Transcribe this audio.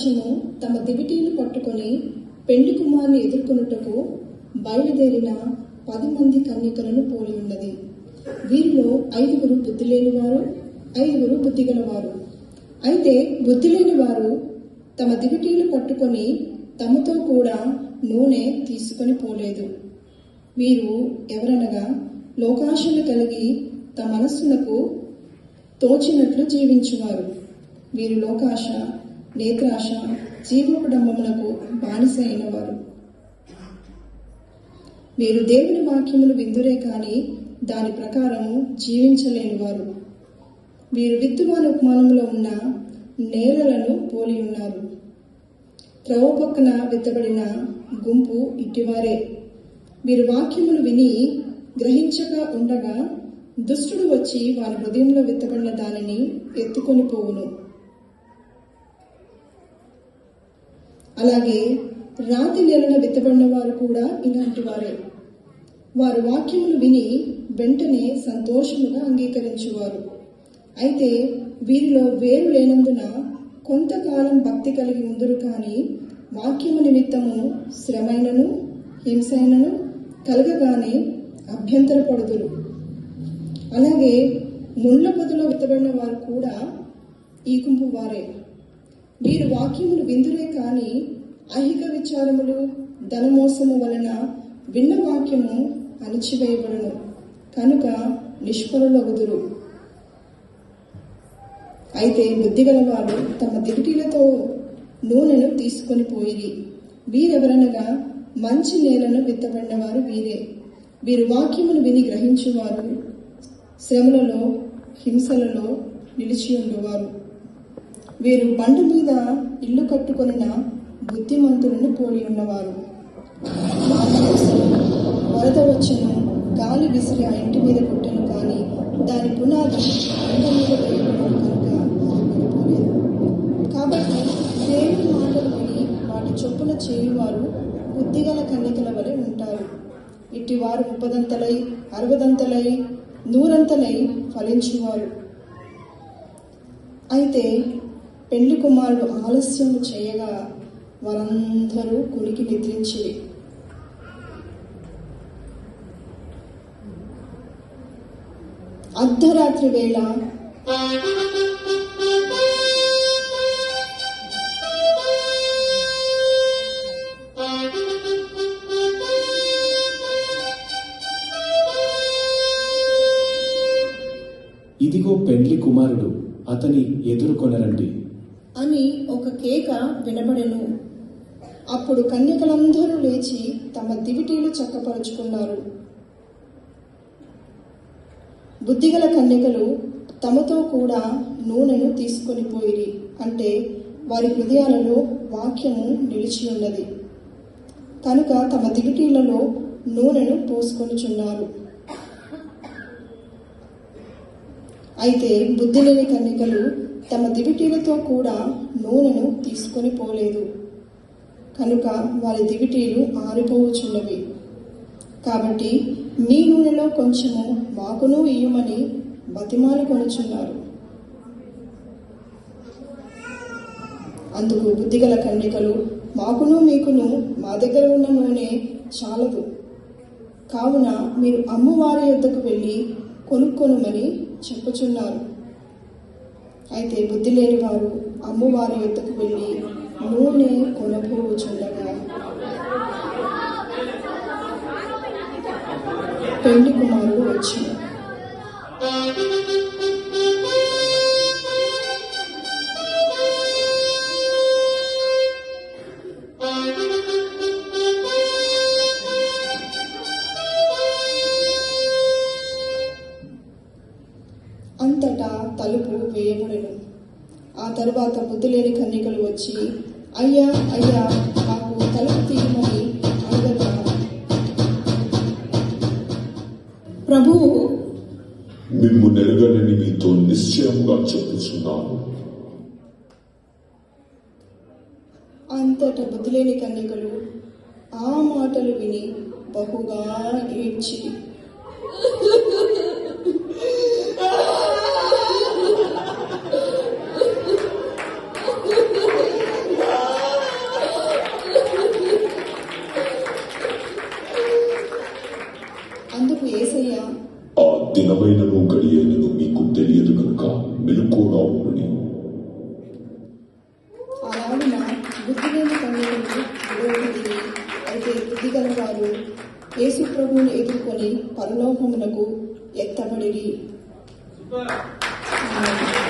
రాజ్యము తమ దివిటీలు పట్టుకొని పెండ్లి కుమారుని ఎదుర్కొనుటకు బయలుదేరిన 10 మంది కన్యకలను పోలి ఉన్నది. వీరిలో 5 బుద్ధి లేనివారు, 5 బుద్ధి గలవారు. అయితే బుద్ధి లేని వారు తమ దివిటీలు పట్టుకొని తమతో కూడా నూనె తీసుకొని పోలేదు. వీరు ఎవరనగా లోకాశలు కలిగి తమ మనస్సునకు తోచినట్లు జీవించువారు. వీరు లోకాశ, నేత్రాశ, జీవోపడంబమునకు బానిస అయిన వారు. వీరు దేవుని వాక్యములు విందురే కాని దాని ప్రకారము జీవించలేని వారు. వీరు విత్తువాని ఉపమానంలో ఉన్న నేలలను పోలి ఉన్నారు. త్రవ్వ పక్కన విత్తబడిన గుంపు ఇట్టివారే. వీరు వాక్యములు విని గ్రహించక ఉండగా దుష్టుడు వచ్చి వారి హృదయంలో విత్తబడిన దానిని ఎత్తుకొని పోవును. అలాగే రాతి నేలన విత్తబడిన వారు కూడా ఇలాంటి వారే. వారు వాక్యములు విని వెంటనే సంతోషముగా అంగీకరించువారు. అయితే వీరిలో వేరు లేనందున కొంతకాలం భక్తి కలిగి ఉందురు కానీ వాక్యము నిమిత్తము శ్రమైనను హింసైనను కలగగానే అభ్యంతరపడుదురు. అలాగే ముండ్ల పొదలో విత్తబడిన వారు కూడా ఈ గుంపు వారే. వీరు వాక్యములు విందురే కాని ఐహిక విచారములు ధనమోసము వలన విన్న వాక్యము అణిచివేయబడును కనుక నిష్ఫలులగుదురు. అయితే బుద్ధిగలవారు తమ దివిటీలతో నూనెను తీసుకొని పోయిరి. వీరెవరనగా మంచి నేలను విత్తబడిన వారు వీరే. వీరు వాక్యమును విని గ్రహించువారు, శ్రమలలో హింసలలో నిలిచి ఉండేవారు. వీరు బండ మీద ఇల్లు కట్టుకొనిన బుద్ధిమంతులను పోలి ఉన్నవారు. వరద వచ్చెను, గాలి విసిరి ఆ ఇంటి మీద కొట్టెను కానీ దాని పునాది బండ మీద వేయబడను కనుక పడిపోలేదు. కాబట్టి దేవుని మాటలు విని వాటి చొప్పున చేయువారు బుద్ధిగల కన్యకల వలె ఉంటారు. ఇట్టివారు 30 60 100 ఫలించువారు. అయితే పెండ్లి కుమారుడు ఆలస్యము చేయగా వారందరూ కునికి నిద్రించిరి. అర్ధరాత్రి వేళ ఇదిగో పెండ్లి కుమారుడు, అతని ఎదుర్కొనరండి అని ఒక కేక వినబడెను. అప్పుడు కన్యకలందరూ లేచి తమ దివిటీలు చక్కపరుచుకున్నారు. బుద్ధిగల కన్యకలు తమతో కూడా నూనెను తీసుకొని పోయిరి. అంటే వారి హృదయాలలో వాక్యము నిలిచి ఉన్నది కనుక తమ దివిటీలలో నూనెను పోసుకొనిచున్నారు. అయితే బుద్ధి లేని కన్యకలు తమ దివిటీలతో కూడా నూనెను తీసుకొని పోలేదు కనుక వారి దివిటీలు ఆరిపోవచ్చున్నవి. కాబట్టి మీ నూనెలో కొంచెము మాకును ఇయ్యమని బతిమాలి కొనుచున్నారు. అందుకు బుద్ధిగల కన్యకలు, మాకును మీకును మా దగ్గర ఉన్న నూనె చాలదు, కావున మీరు అమ్మువారి యొద్దకు వెళ్ళి కొనుక్కొనుమని చెప్పుచున్నారు. అయితే బుద్ధి లేని వారు అమ్మువారి యొద్దకు వెళ్ళి నూనె కొనబోచుండగా పెండ్లి కుమారుడు వచ్చాడు. అంతటా తలుపు వేయబడెను. ఆ తరువాత బుద్ధి లేని కన్యకలు వచ్చి, అయ్యా అయ్యా మాకు తలుపు తీయమని అడగగా ప్రభువు, మిమ్ము నెరగనని మీతో నిశ్చయముగా చెప్పుచున్నాను. అంతటా బుద్ధి లేని కన్యకలు ఆ మాటలు విని బహుగా ఏడ్చి అందుకు యేసయ్య, ఆ దినమైనను గడియైనను మీకు తెలియదు కనుక మెలకువగా ఉండుడి. ఆనాడున బుద్ధి లేని కన్యకలు విడవబడిరి. అయితే బుద్ధి గలవారు యేసు ప్రభువును ఎదుర్కొని పరలోకమునకు ఎత్తబడిరి. ఆమేన్.